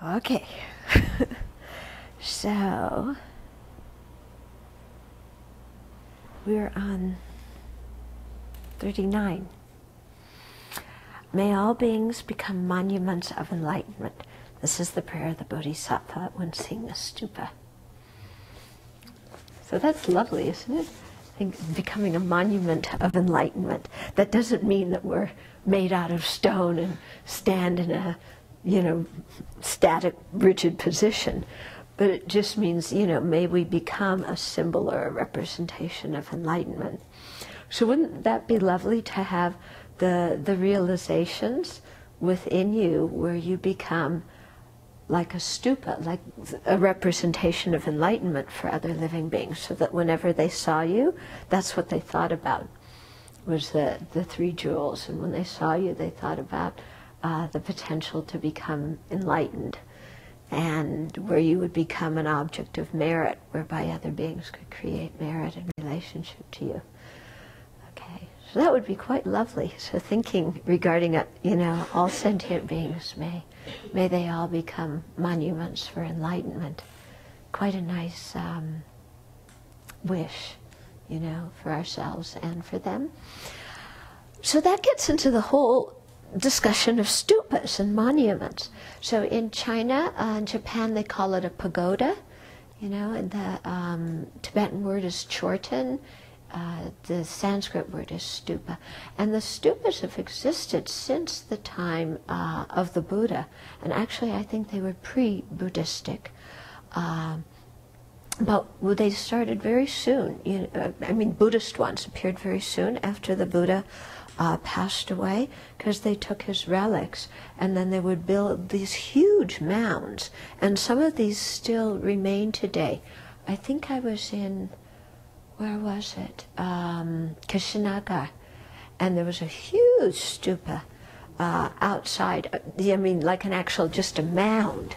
Okay, so we're on 39. May all beings become monuments of enlightenment. This is the prayer of the Bodhisattva when seeing the stupa. So that's lovely, isn't it? I think becoming a monument of enlightenment. That doesn't mean that we're made out of stone and stand in a, static, rigid position. But it just means, may we become a symbol or a representation of enlightenment. So wouldn't that be lovely to have the realizations within you where you become like a stupa, like a representation of enlightenment for other living beings, so that whenever they saw you, that's what they thought about, was the three jewels. And when they saw you, they thought about the potential to become enlightened, and where you would become an object of merit, whereby other beings could create merit in relationship to you. Okay, so that would be quite lovely. So thinking regarding it, all sentient beings, may they all become monuments for enlightenment. Quite a nice wish, for ourselves and for them. So that gets into the whole discussion of stupas and monuments. So in China and Japan, they call it a pagoda, and the Tibetan word is chorten. The Sanskrit word is stupa. And the stupas have existed since the time of the Buddha. And actually, I think they were pre-Buddhistic. But they started very soon. Buddhist ones appeared very soon after the Buddha passed away, because they took his relics, and then they would build these huge mounds. And some of these still remain today. I think I was in, where was it? Kashinaga. And there was a huge stupa outside. Like an actual, just a mound.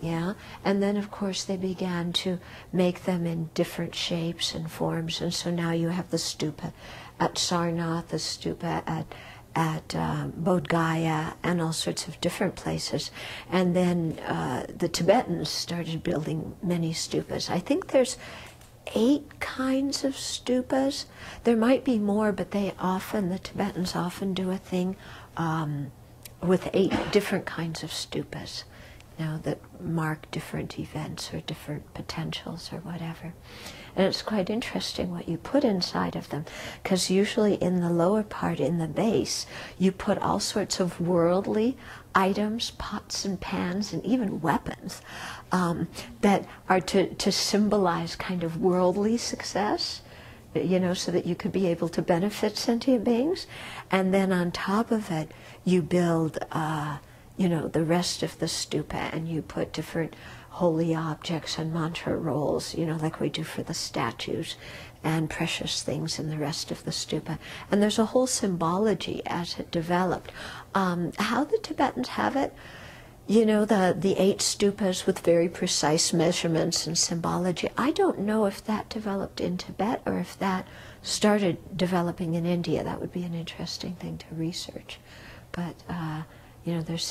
Yeah. And then, of course, they began to make them in different shapes and forms. And so now you have the stupa at Sarnath, the stupa at Bodh Gaya, and all sorts of different places. And then the Tibetans started building many stupas. I think there's 8 kinds of stupas. There might be more, but the Tibetans often do a thing with 8 different kinds of stupas, that mark different events or different potentials or whatever. And it's quite interesting what you put inside of them, because usually in the lower part, in the base, you put all sorts of worldly items, pots and pans, and even weapons that are to symbolize kind of worldly success, so that you could be able to benefit sentient beings. And then on top of it, you build the rest of the stupa, and you put different holy objects and mantra rolls, like we do for the statues, and precious things in the rest of the stupa. And there's a whole symbology as it developed. How the Tibetans have it, the 8 stupas with very precise measurements and symbology, I don't know if that developed in Tibet or if that started developing in India. That would be an interesting thing to research. But there's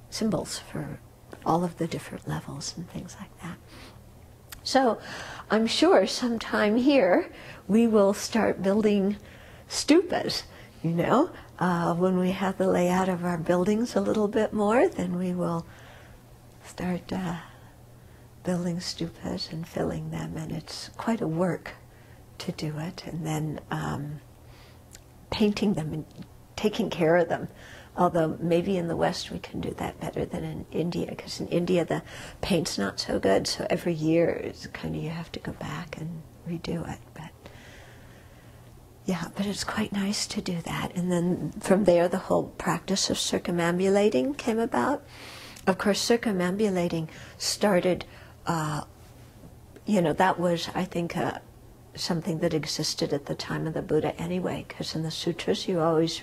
symbols for all of the different levels and things like that. So I'm sure sometime here we will start building stupas, when we have the layout of our buildings a little bit more, then we will start building stupas and filling them, and it's quite a work to do it, and then painting them and taking care of them. Although maybe in the West we can do that better than in India, because in India the paint's not so good, so every year it's you have to go back and redo it. But it's quite nice to do that. And then from there the whole practice of circumambulating came about. Of course, circumambulating started, that was, I think, something that existed at the time of the Buddha anyway, because in the sutras you always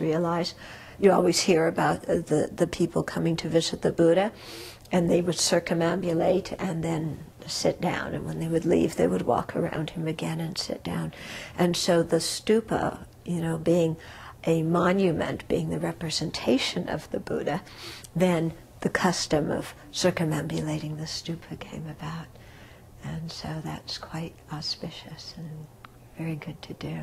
hear about the people coming to visit the Buddha, and they would circumambulate and then sit down, and when they would leave they would walk around him again and sit down. And so the stupa, being a monument, being the representation of the Buddha, then the custom of circumambulating the stupa came about. And so that's quite auspicious and very good to do.